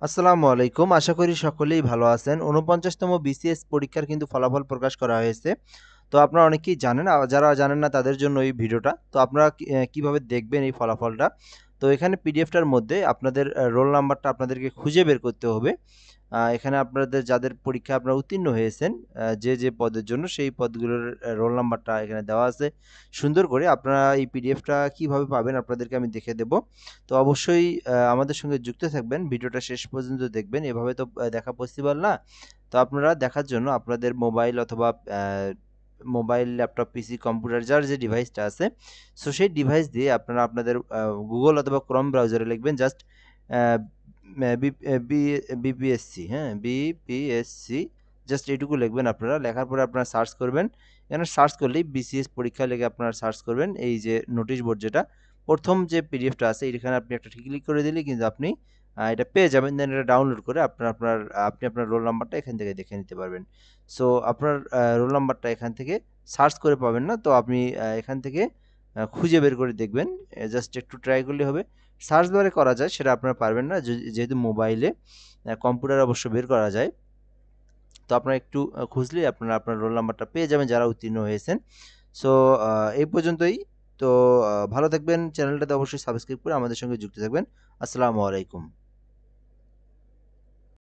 আসসালামু আলাইকুম। আশা করি সকলেই ভালো আছেন। ৪৯তম বিসিএস পরীক্ষার কিন্তু ফলাফল প্রকাশ করা হয়েছে। তো আপনারা অনেকেই জানেন, যারা জানেন না তাদের জন্য এই ভিডিওটা। তো আপনারা কিভাবে দেখবেন এই ফলাফলটা? তো এখানে পিডিএফটার মধ্যে আপনাদের রোল নাম্বারটা আপনাদেরকে খুঁজে বের করতে হবে। এখানে আপনাদের যাদের পরীক্ষায় আপনারা উত্তীর্ণ হয়েছেন, যে পদের জন্য সেই পদগুলোর রোল নাম্বারটা এখানে দেওয়া আছে। সুন্দর করে আপনারা এই পিডিএফটা কিভাবে পাবেন আপনাদেরকে আমি দেখিয়ে দেব। তো অবশ্যই আমাদের সঙ্গে যুক্ত থাকবেন। ভিডিওটা শেষ পর্যন্ত দেখবেন। এভাবে তো দেখা পসিবল না। তো আপনারা দেখার জন্য আপনাদের মোবাইল অথবা মোবাইল, ল্যাপটপ, পিসি, কম্পিউটার যার যে ডিভাইসটা আছে, সো সেই ডিভাইস দিয়ে আপনারা আপনাদের গুগল অথবা ক্রোম ব্রাউজারে লিখবেন জাস্ট আ ম্যা বি বি বিপিএসসি, হ্যাঁ? বিপিএসসি জাস্ট এইটুকু লিখবেন আপনারা। লেখার পরে আপনারা সার্চ করবেন। এখানে সার্চ করলেই বিসিএস পরীক্ষা লিখে আপনারা সার্চ করবেন। এই যে নোটিশ বোর্ড যেটা, ১ম যে পিডিএফটা আছে এখানে আপনি একটা ক্লিক করে দিলেই কিন্তু আপনি এটা পেয়ে যাবেন। দেন এটা ডাউনলোড করে আপনি আপনার রোল নাম্বারটা এখান থেকে দেখে নিতে পারবেন। সো আপনার রোল নাম্বারটা এখান থেকে সার্চ করে পাবেন না। তো আপনি এখান থেকে খুঁজে বের করে দেখবেন। জাস্ট একটু ট্রাই করলেই হবে। সার্চ বারে করা যায় সেটা আপনারা পারবেন না। যেহেতু মোবাইলে, কম্পিউটারে অবশ্য বের করা যায়। তো আপনারা একটু খুঁজলেই আপনারা আপনার রোল নাম্বারটা পেয়ে যাবেন যারা উত্তীর্ণ হয়েছেন। সো আ এই পর্যন্তই। তো ভালো থাকবেন। চ্যানেলটাতে অবশ্যই সাবস্ক্রাইব করে আমাদের সঙ্গে যুক্ত থাকবেন। আসসালামু আলাইকুম।